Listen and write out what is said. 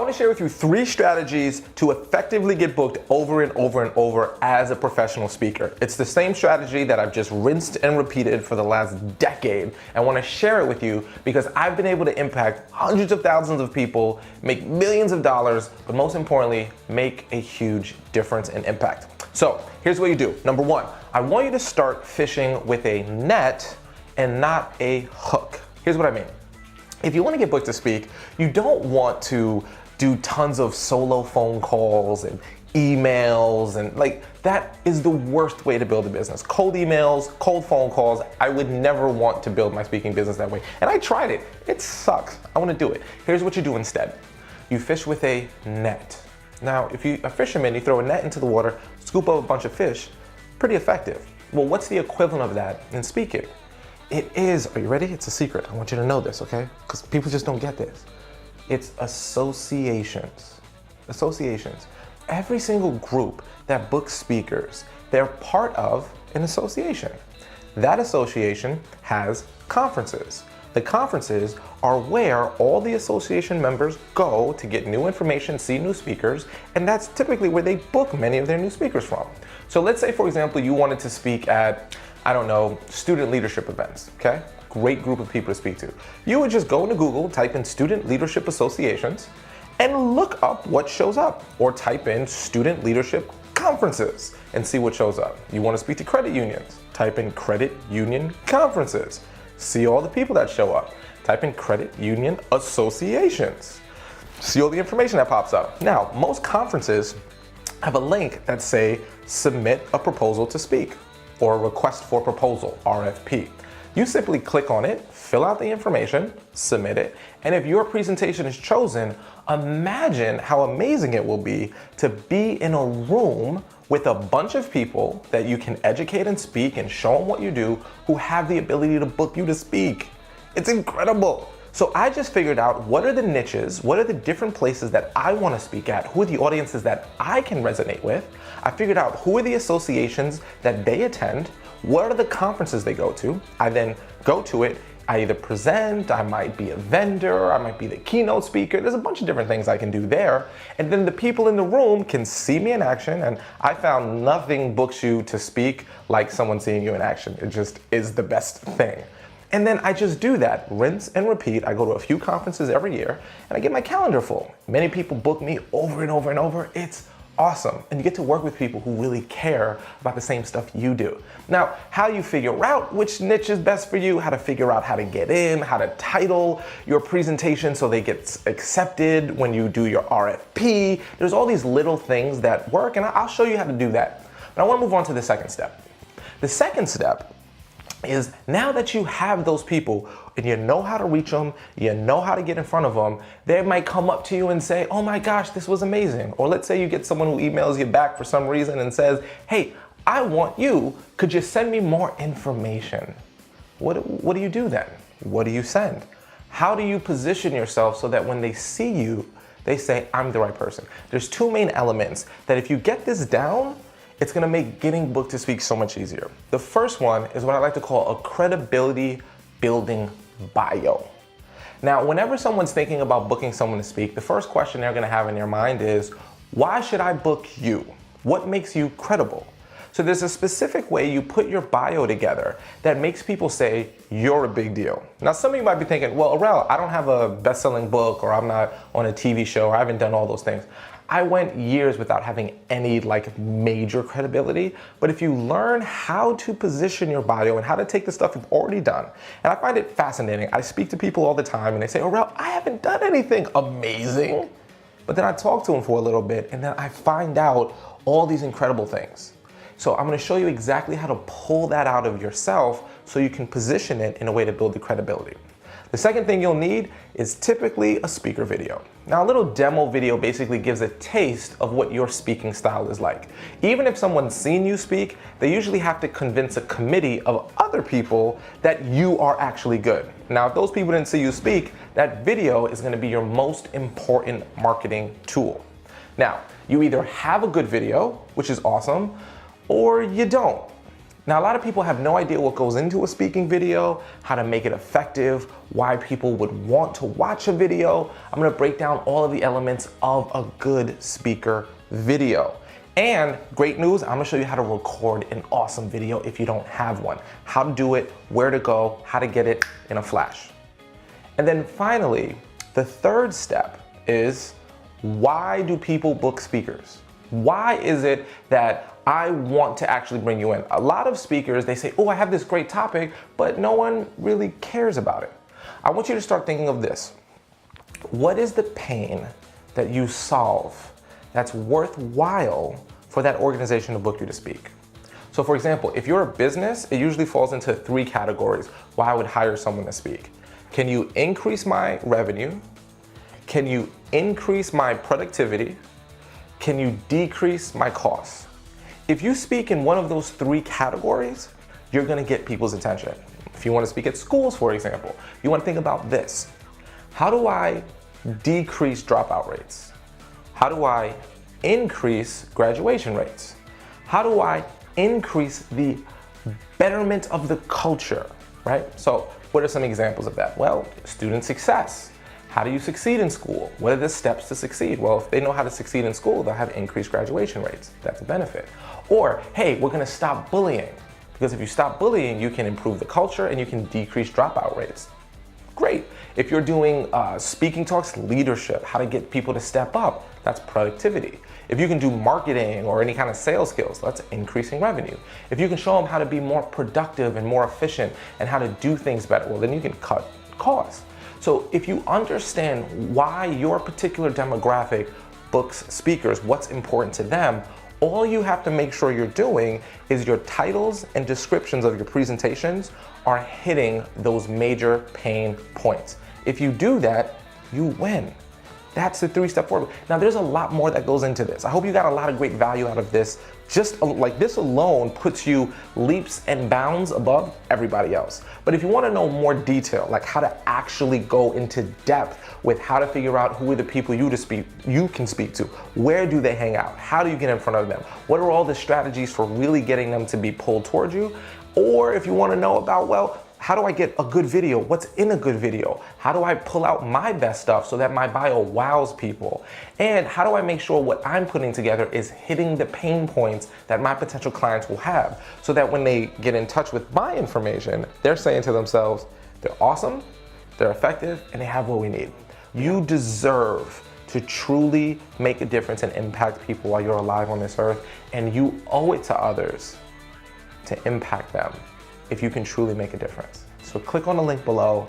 want to share with you 3 strategies to effectively get booked over and over and over as a professional speaker. It's the same strategy that I've just rinsed and repeated for the last decade. I want to share it with you because I've been able to impact hundreds of thousands of people, make millions of dollars, but most importantly, make a huge difference and impact. So here's what you do. Number 1, I want you to start fishing with a net and not a hook. Here's what I mean. If you want to get booked to speak, you don't want to do tons of solo phone calls and emails, and that is the worst way to build a business. Cold emails, cold phone calls. I would never want to build my speaking business that way. And I tried it. It sucks. I want to do it. Here's what you do instead. You fish with a net. Now, if you're a fisherman, you throw a net into the water, scoop up a bunch of fish, pretty effective. Well, what's the equivalent of that in speaking? It is, are you ready? It's a secret. I want you to know this, okay? Because people just don't get this. It's associations. Associations. Every single group that books speakers, they're part of an association. That association has conferences. The conferences are where all the association members go to get new information, see new speakers, and that's typically where they book many of their new speakers from. So let's say, for example, you wanted to speak at, I don't know, student leadership events, okay? Great group of people to speak to. You would just go into Google, type in student leadership associations, and look up what shows up, or type in student leadership conferences and see what shows up. You want to speak to credit unions, type in credit union conferences. See all the people that show up. Type in credit union associations. See all the information that pops up. Now, most conferences have a link that say submit a proposal to speak, or request for proposal, RFP. You simply click on it, fill out the information, submit it, and if your presentation is chosen, imagine how amazing it will be to be in a room with a bunch of people that you can educate and speak and show them what you do, who have the ability to book you to speak. It's incredible. So I just figured out what are the niches, what are the different places that I want to speak at, who are the audiences that I can resonate with. I figured out who are the associations that they attend, what are the conferences they go to. I then go to it, I either present, I might be a vendor, I might be the keynote speaker. There's a bunch of different things I can do there. And then the people in the room can see me in action, and I found nothing books you to speak like someone seeing you in action. It just is the best thing. And then I just do that, rinse and repeat. I go to a few conferences every year and I get my calendar full. Many people book me over and over and over. It's awesome. And you get to work with people who really care about the same stuff you do. Now, how you figure out which niche is best for you, how to figure out how to get in, how to title your presentation so they get accepted when you do your RFP. There's all these little things that work, and I'll show you how to do that. But I want to move on to the second step. The second step is, now that you have those people and you know how to reach them, you know how to get in front of them, they might come up to you and say, oh my gosh, this was amazing. Or let's say you get someone who emails you back for some reason and says, hey, I want you, could you send me more information? What do you do then? What do you send? How do you position yourself so that when they see you, they say, I'm the right person? There's 2 main elements that if you get this down, it's gonna make getting booked to speak so much easier. The first one is what I like to call a credibility building bio. Now, whenever someone's thinking about booking someone to speak, the first question they're gonna have in their mind is, why should I book you? What makes you credible? So there's a specific way you put your bio together that makes people say, you're a big deal. Now, some of you might be thinking, well, Arel, I don't have a best-selling book, or I'm not on a TV show, or I haven't done all those things. I went years without having any major credibility, but if you learn how to position your bio and how to take the stuff you've already done, and I find it fascinating. I speak to people all the time and they say, Arel, I haven't done anything amazing. But then I talk to them for a little bit and then I find out all these incredible things. So I'm gonna show you exactly how to pull that out of yourself so you can position it in a way to build the credibility. The second thing you'll need is typically a speaker video. Now, a little demo video basically gives a taste of what your speaking style is like. Even if someone's seen you speak, they usually have to convince a committee of other people that you are actually good. Now, if those people didn't see you speak, that video is gonna be your most important marketing tool. Now, you either have a good video, which is awesome, or you don't. Now, a lot of people have no idea what goes into a speaking video, how to make it effective, why people would want to watch a video. I'm gonna break down all of the elements of a good speaker video. And great news, I'm gonna show you how to record an awesome video if you don't have one. How to do it, where to go, how to get it in a flash. And then finally, the third step is, why do people book speakers? Why is it that I want to actually bring you in? A lot of speakers, they say, oh, I have this great topic, but no one really cares about it. I want you to start thinking of this. What is the pain that you solve that's worthwhile for that organization to book you to speak? So for example, if you're a business, it usually falls into 3 categories why I would hire someone to speak. Can you increase my revenue? Can you increase my productivity? Can you decrease my costs? If you speak in one of those 3 categories, you're gonna get people's attention. If you wanna speak at schools, for example, you wanna think about this. How do I decrease dropout rates? How do I increase graduation rates? How do I increase the betterment of the culture, right? So what are some examples of that? Well, student success. How do you succeed in school? What are the steps to succeed? Well, if they know how to succeed in school, they'll have increased graduation rates. That's a benefit. Or, hey, we're gonna stop bullying. Because if you stop bullying, you can improve the culture and you can decrease dropout rates. Great. If you're doing speaking talks, leadership, how to get people to step up, that's productivity. If you can do marketing or any kind of sales skills, that's increasing revenue. If you can show them how to be more productive and more efficient and how to do things better, well, then you can cut costs. So if you understand why your particular demographic books speakers, what's important to them, all you have to make sure you're doing is your titles and descriptions of your presentations are hitting those major pain points. If you do that, you win. That's the 3-step formula. Now there's a lot more that goes into this. I hope you got a lot of great value out of this. Just like this alone puts you leaps and bounds above everybody else. But if you want to know more detail, like how to actually go into depth with how to figure out who are the people you can speak to, where do they hang out, how do you get in front of them, what are all the strategies for really getting them to be pulled towards you, or if you want to know about, well, how do I get a good video? What's in a good video? How do I pull out my best stuff so that my bio wows people? And how do I make sure what I'm putting together is hitting the pain points that my potential clients will have, so that when they get in touch with my information, they're saying to themselves, they're awesome, they're effective, and they have what we need. You deserve to truly make a difference and impact people while you're alive on this earth, and you owe it to others to impact them if you can truly make a difference. So click on the link below,